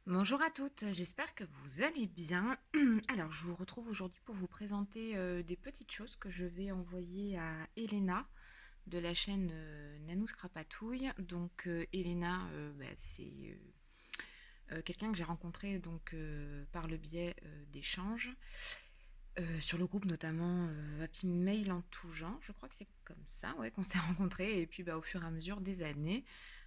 Bonjour à toutes, j'espère que vous allez bien. Alors, je vous retrouve aujourd'hui pour vous présenter des petites choses que je vais envoyer à Elena de la chaîne Nanous Crapatouille. Donc, Elena, c'est quelqu'un que j'ai rencontré donc par le biais d'échanges sur le groupe notamment Happy Mail en tout genre. Je crois que c'est comme ça, ouais, qu'on s'est rencontrés. Et puis, au fur et à mesure des années,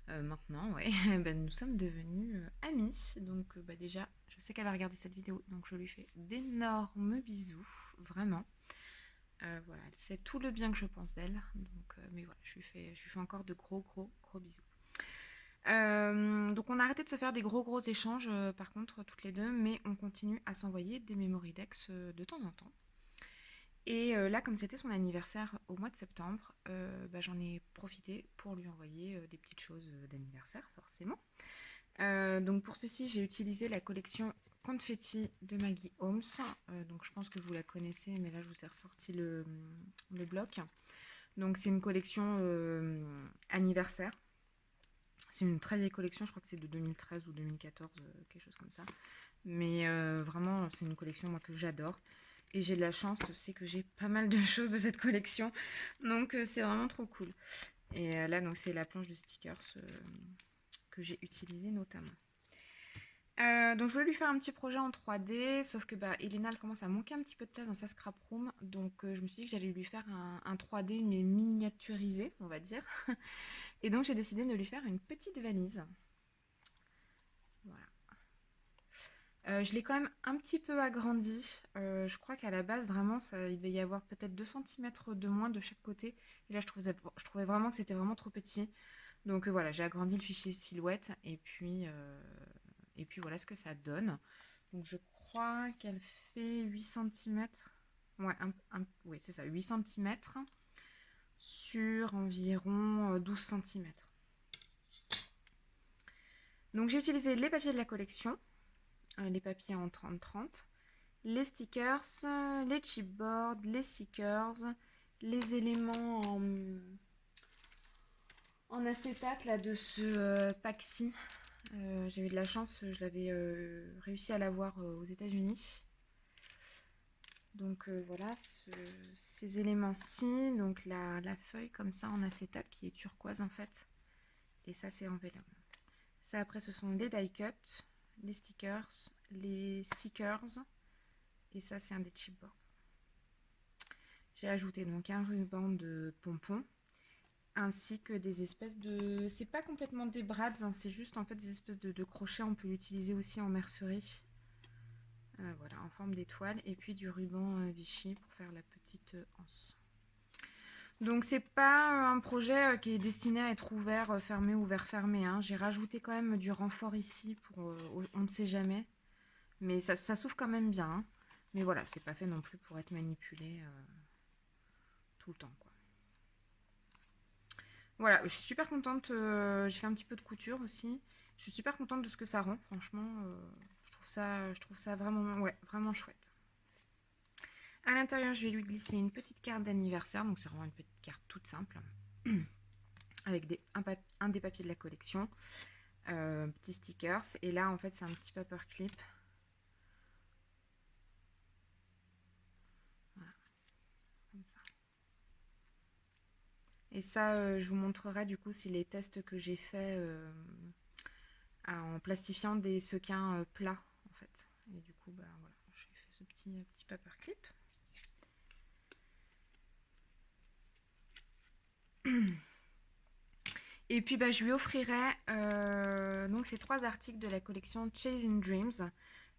maintenant, ouais, nous sommes devenus amis. Donc, déjà, je sais qu'elle va regarder cette vidéo, donc je lui fais d'énormes bisous, vraiment. Voilà, elle sait tout le bien que je pense d'elle. Donc, mais voilà, je lui fais encore de gros, gros, gros bisous. Donc on a arrêté de se faire des gros échanges par contre toutes les deux, mais on continue à s'envoyer des Memorydex de temps en temps. Et là, comme c'était son anniversaire au mois de septembre, j'en ai profité pour lui envoyer des petites choses d'anniversaire, forcément. Donc pour ceci, j'ai utilisé la collection Confetti de Maggie Holmes. Donc je pense que vous la connaissez, mais là, je vous ai ressorti le bloc. Donc c'est une collection anniversaire. C'est une très vieille collection, je crois que c'est de 2013 ou 2014, quelque chose comme ça. Mais vraiment, c'est une collection moi que j'adore. Et j'ai de la chance, c'est que j'ai pas mal de choses de cette collection. Donc c'est vraiment trop cool. Et là, donc c'est la planche de stickers que j'ai utilisée notamment. Donc je voulais lui faire un petit projet en 3D, sauf que Elena elle commence à manquer un petit peu de place dans sa scrap room, donc je me suis dit que j'allais lui faire un 3D mais miniaturisé, on va dire. Et donc j'ai décidé de lui faire une petite valise. Voilà. Je l'ai quand même un petit peu agrandi. Je crois qu'à la base, vraiment, il devait y avoir peut-être 2 centimètres de moins de chaque côté. Et là, je trouvais vraiment que c'était vraiment trop petit. Donc voilà, j'ai agrandi le fichier silhouette. Et puis voilà ce que ça donne. Donc je crois qu'elle fait 8 centimètres. Ouais, oui, c'est ça, 8 centimètres sur environ 12 centimètres. Donc j'ai utilisé les papiers de la collection, les papiers en 30-30. Les stickers, les chipboards, les stickers, les éléments en acétate là, de ce pack-ci. J'ai eu de la chance, je l'avais réussi à l'avoir aux États-Unis. Donc voilà, ces éléments-ci, donc la feuille comme ça en acétate qui est turquoise en fait. Et ça c'est en vélin. Ça après ce sont les die cuts, les stickers, les seekers. Et ça c'est un des chipboards. J'ai ajouté donc un ruban de pompons ainsi que des espèces de... C'est pas complètement des brads, hein, c'est juste en fait des espèces de crochets. On peut l'utiliser aussi en mercerie. Voilà, en forme d'étoile. Et puis du ruban Vichy pour faire la petite anse. Donc c'est pas un projet qui est destiné à être ouvert, fermé, ouvert, fermé. Hein. J'ai rajouté quand même du renfort ici pour on ne sait jamais. Mais ça s'ouvre quand même bien. Hein. Mais voilà, c'est pas fait non plus pour être manipulé tout le temps, quoi. Voilà, je suis super contente. J'ai fait un petit peu de couture aussi. Je suis super contente de ce que ça rend. Franchement, je trouve ça vraiment, ouais, vraiment chouette. À l'intérieur, je vais lui glisser une petite carte d'anniversaire. Donc c'est vraiment une petite carte toute simple avec un des papiers de la collection, petits stickers. Et là, en fait, c'est un petit paperclip. Voilà, comme ça. Et ça, je vous montrerai du coup, c'est les tests que j'ai fait en plastifiant des sequins plats en fait. Et du coup, voilà, j'ai fait ce petit paperclip. Et puis je lui offrirai donc ces 3 articles de la collection Chasing Dreams,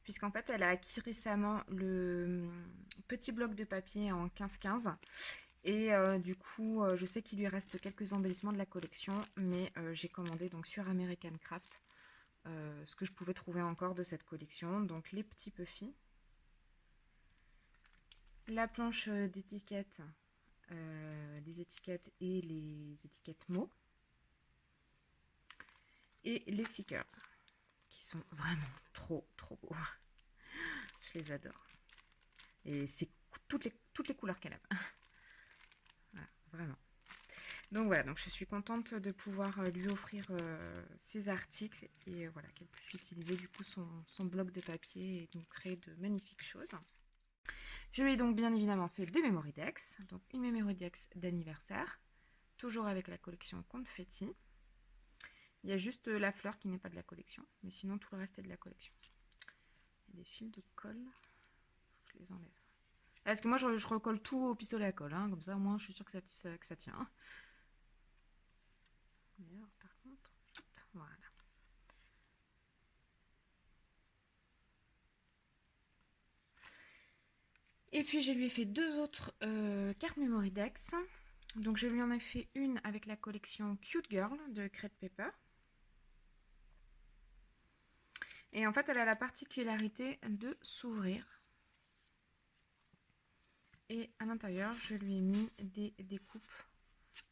puisqu'en fait elle a acquis récemment le petit bloc de papier en 15-15. Et du coup, je sais qu'il lui reste quelques embellissements de la collection, mais j'ai commandé donc sur American Craft ce que je pouvais trouver encore de cette collection. Donc les petits puffy, la planche d'étiquettes, des étiquettes et les étiquettes mots, et les stickers, qui sont vraiment trop beaux. Je les adore. Et c'est toutes les couleurs qu'elle aime. Voilà, vraiment. Donc voilà, donc je suis contente de pouvoir lui offrir ces articles et voilà, qu'elle puisse utiliser du coup son bloc de papier et donc créer de magnifiques choses. Je lui ai donc bien évidemment fait des Memory Decks, donc une Memory Decks d'anniversaire, toujours avec la collection Confetti. Il y a juste la fleur qui n'est pas de la collection, mais sinon tout le reste est de la collection. Il y a des fils de colle, faut que je les enlève. Parce que moi je recolle tout au pistolet à colle, hein, comme ça au moins je suis sûre que ça tient. Mais alors, par contre, hop, voilà. Et puis je lui ai fait deux autres cartes Memory Decks. Donc je lui en ai fait une avec la collection Cute Girl de Crate Paper. Et en fait, elle a la particularité de s'ouvrir. Et à l'intérieur, je lui ai mis des découpes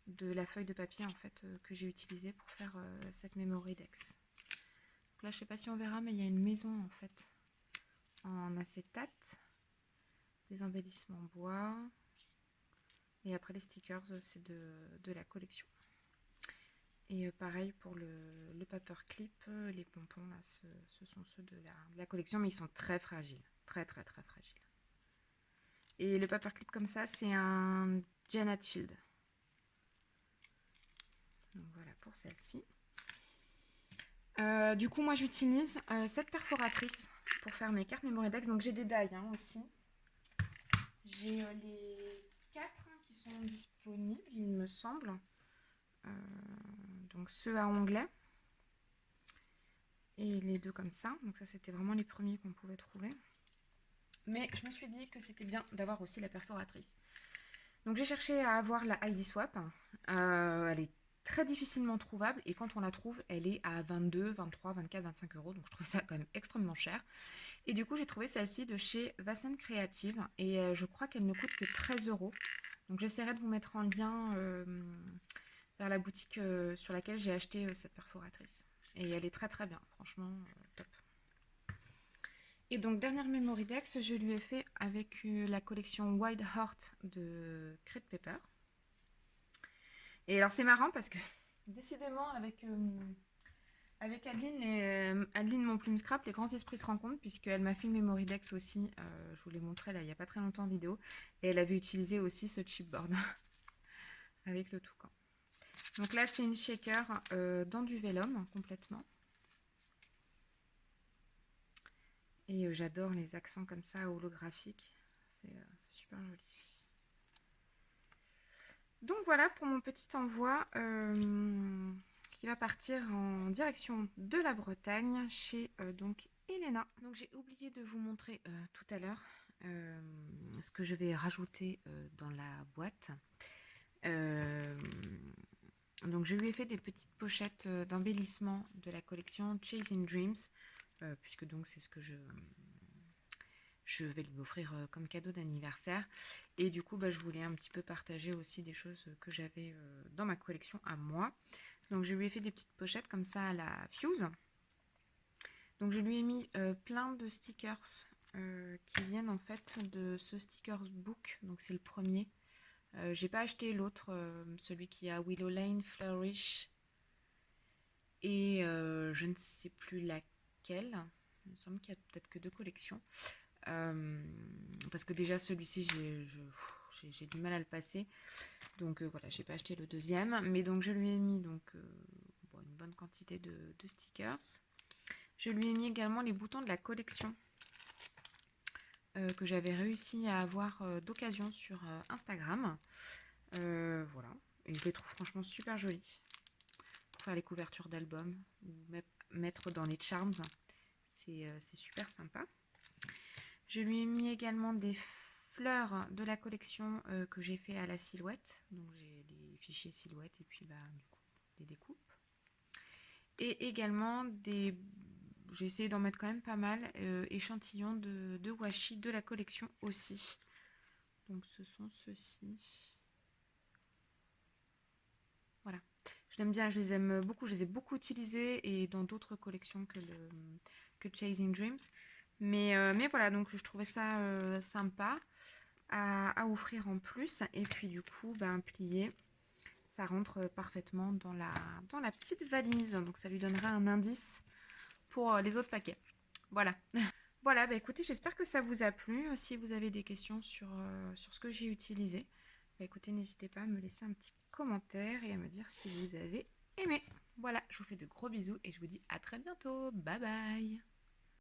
de la feuille de papier en fait que j'ai utilisée pour faire cette Memory Decks. Donc là, je sais pas si on verra, mais il y a une maison en fait en acétate, des embellissements en bois. Et après les stickers, c'est de la collection. Et pareil pour le paperclip, les pompons là, ce sont ceux de la collection, mais ils sont très fragiles, très fragiles. Et le paperclip comme ça, c'est un Jen Hatfield. Donc voilà pour celle-ci. Du coup, moi j'utilise cette perforatrice pour faire mes cartes Memory Decks. Donc j'ai des die aussi. J'ai les 4 qui sont disponibles, il me semble. Donc ceux à onglet. Et les deux comme ça. Donc ça, c'était vraiment les premiers qu'on pouvait trouver. Mais je me suis dit que c'était bien d'avoir aussi la perforatrice. Donc j'ai cherché à avoir la ID Swap. Elle est très difficilement trouvable et quand on la trouve, elle est à 22, 23, 24, 25 euros. Donc je trouve ça quand même extrêmement cher. Et du coup, j'ai trouvé celle-ci de chez Vassen Creative et je crois qu'elle ne coûte que 13 euros. Donc j'essaierai de vous mettre en lien vers la boutique sur laquelle j'ai acheté cette perforatrice. Et elle est très bien, franchement, top. Et donc, dernière Memory Decks, je lui ai fait avec la collection Wild Heart de Crate Paper. Et alors, c'est marrant parce que, décidément, avec Adeline, Adeline Mon Plume Scrap, les grands esprits se rencontrent, puisqu'elle m'a fait une Memory Decks aussi. Je vous l'ai montré là, il n'y a pas très longtemps en vidéo. Et elle avait utilisé aussi ce chipboard avec le toucan. Donc là, c'est une shaker dans du vélum complètement. Et j'adore les accents comme ça, holographiques. C'est super joli. Donc voilà pour mon petit envoi qui va partir en direction de la Bretagne chez donc Elena. Donc j'ai oublié de vous montrer tout à l'heure ce que je vais rajouter dans la boîte. Donc je lui ai fait des petites pochettes d'embellissement de la collection Chasing Dreams, puisque donc c'est ce que je vais lui offrir comme cadeau d'anniversaire. Et du coup, je voulais un petit peu partager aussi des choses que j'avais dans ma collection à moi. Donc je lui ai fait des petites pochettes comme ça à la Fuse. Donc je lui ai mis plein de stickers qui viennent en fait de ce stickers book. Donc c'est le premier. J'ai pas acheté l'autre, celui qui a Willow Lane, Flourish et je ne sais plus laquelle. Il me semble qu'il y a peut-être que 2 collections. Parce que déjà celui-ci j'ai du mal à le passer, donc voilà, j'ai pas acheté le deuxième, mais donc je lui ai mis donc une bonne quantité de stickers. Je lui ai mis également les boutons de la collection que j'avais réussi à avoir d'occasion sur Instagram. Voilà, et je les trouve franchement super jolis pour faire les couvertures d'albums ou mettre dans les charms, c'est super sympa. Je lui ai mis également des fleurs de la collection que j'ai fait à la silhouette. Donc j'ai des fichiers silhouette et puis du coup des découpes. Et également j'ai essayé d'en mettre quand même pas mal, échantillons de washi de la collection aussi. Donc ce sont ceux-ci. Voilà. Je l'aime bien, je les aime beaucoup, je les ai beaucoup utilisés et dans d'autres collections que Chasing Dreams. Mais voilà, donc je trouvais ça sympa à offrir en plus. Et puis du coup, plié, ça rentre parfaitement dans la petite valise. Donc ça lui donnera un indice pour les autres paquets. Voilà. Voilà, bah écoutez, j'espère que ça vous a plu. Si vous avez des questions sur ce que j'ai utilisé, bah écoutez, n'hésitez pas à me laisser un petit commentaire et à me dire si vous avez aimé. Voilà, je vous fais de gros bisous et je vous dis à très bientôt. Bye bye.